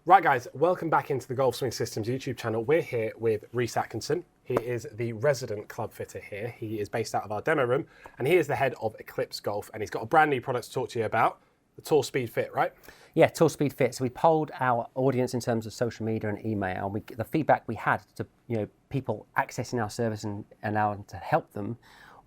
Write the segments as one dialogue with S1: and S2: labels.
S1: Right guys, welcome back into the Golf Swing Systems YouTube channel. We're here with Rhys Atkinson. He is the resident club fitter here. He is based out of our demo room and he is the head of Eclipse Golf, and he's got a brand new product to talk to you about, the Tour Speed Fit, right?
S2: Yeah, Tour Speed Fit. So we polled our audience in terms of social media and email. The feedback we had to people accessing our service and allowing to help them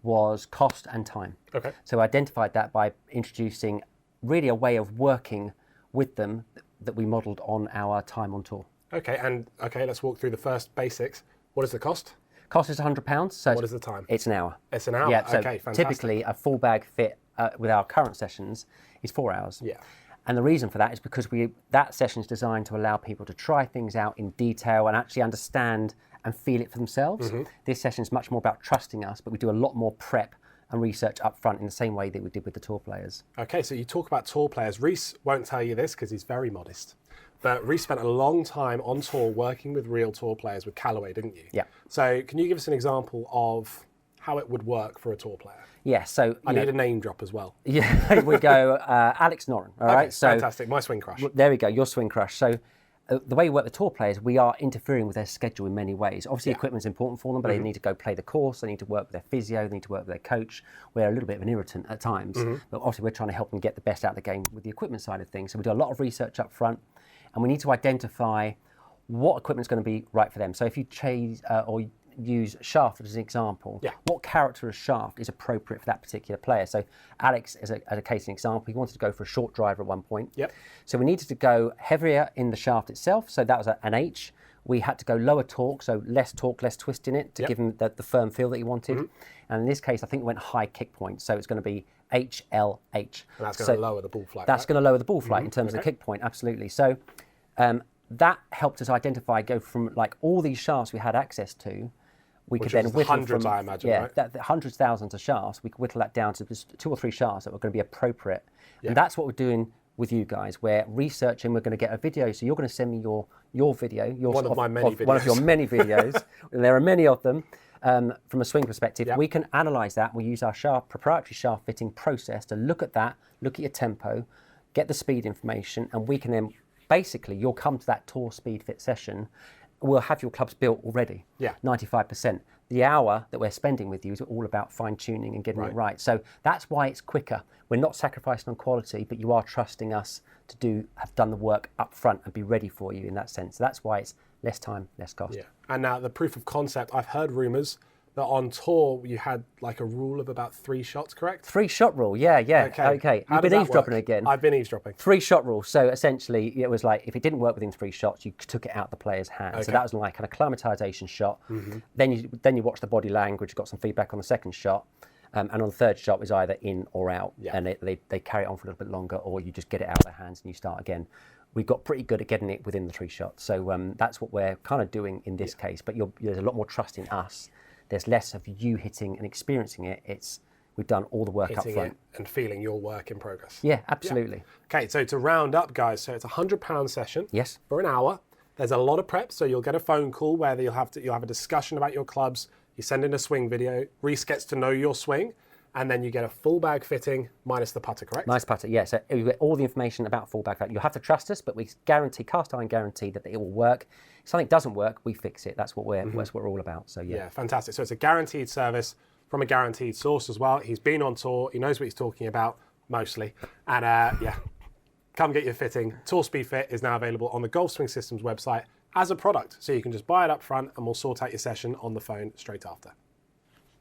S2: was cost and time.
S1: Okay.
S2: So we identified that by introducing really a way of working with them that we modelled on our time on tour.
S1: Okay, let's walk through the first basics. What is the cost?
S2: Cost is £100. So
S1: what is the time?
S2: It's an hour.
S1: It's an hour.
S2: Yeah. So
S1: okay, fantastic.
S2: typically a full bag fit with our current sessions is 4 hours.
S1: Yeah.
S2: And the reason for that is because that session is designed to allow people to try things out in detail and actually understand and feel it for themselves. Mm-hmm. This session is much more about trusting us, but we do a lot more prep and research up front in the same way that we did with the tour players. Okay,
S1: so you talk about tour players. Rhys won't tell you this because he's very modest. But Rhys spent a long time on tour working with real tour players with Callaway, didn't you?
S2: Yeah.
S1: So can you give us an example of how it would work for a tour player?
S2: Yeah, so...
S1: I need a name drop as well.
S2: Yeah, we go Alex Noren, all right?
S1: So fantastic, my swing crush.
S2: There we go, your swing crush. So the way we work with tour players, we are interfering with their schedule in many ways. Obviously, equipment's important for them, but they need to go play the course, they need to work with their physio, they need to work with their coach. We're a little bit of an irritant at times, but obviously we're trying to help them get the best out of the game with the equipment side of things. So we do a lot of research up front, and we need to identify what equipment's going to be right for them. So if you use shaft as an example, what character of shaft is appropriate for that particular player? So Alex, as a case in example, he wanted to go for a short driver at one point.
S1: Yep.
S2: So we needed to go heavier in the shaft itself. So that was an H. We had to go lower torque, so less torque, less twist in it to give him the firm feel that he wanted. And in this case, I think we went high kick point. So it's going to be HLH.
S1: And that's going to lower the ball flight.
S2: That's going to lower the ball flight in terms of the kick point, absolutely. So that helped us identify, go from like all these shafts we had access to. We could then whittle
S1: hundreds, I imagine, right?
S2: The hundreds, thousands of shafts. We could whittle that down to just 2 or 3 shafts that were going to be appropriate. And that's what we're doing with you guys. We're researching. We're going to get a video. So you're going to send me your video.
S1: One of my many videos.
S2: One of your many videos. And there are many of them. From a swing perspective, we can analyse that. We use our proprietary shaft fitting process to look at that, look at your tempo, get the speed information, and we can then basically, you'll come to that Tour Speed Fit session. We'll have your clubs built already, 95%. The hour that we're spending with you is all about fine-tuning and getting it right. So that's why it's quicker. We're not sacrificing on quality, but you are trusting us to have done the work up front and be ready for you in that sense. So that's why it's less time, less cost.
S1: Yeah. And now the proof of concept, I've heard rumours that on tour you had like a rule of about 3 shots, correct?
S2: 3-shot rule, yeah. Okay. You've been eavesdropping again.
S1: I've been eavesdropping.
S2: 3-shot rule. So essentially, it was like if it didn't work within 3 shots, you took it out of the player's hand. Okay. So that was like an acclimatization shot. Then you watch the body language, got some feedback on the second shot, and on the third shot was either in or out, and they carry it on for a little bit longer, or you just get it out of their hands and you start again. We got pretty good at getting it within the 3 shots. So that's what we're kind of doing in this case. But there's a lot more trust in us. There's less of you hitting and experiencing it. We've done all the work up front.
S1: And feeling your work in progress.
S2: Yeah, absolutely.
S1: Yeah. Okay, so to round up, guys, so it's a £100 session.
S2: Yes.
S1: For an hour. There's a lot of prep, so you'll get a phone call where you'll have a discussion about your clubs. You send in a swing video. Rhys gets to know your swing, and then you get a full bag fitting minus the putter, correct?
S2: Nice putter, yeah. So you get all the information about full bag fitting. You'll have to trust us, but we guarantee, cast iron guarantee that it will work. If something doesn't work, we fix it. That's what we're all about. So
S1: yeah, fantastic. So it's a guaranteed service from a guaranteed source as well. He's been on tour. He knows what he's talking about mostly. And come get your fitting. Tour Speed Fit is now available on the Golf Swing Systems website as a product. So you can just buy it up front and we'll sort out your session on the phone straight after.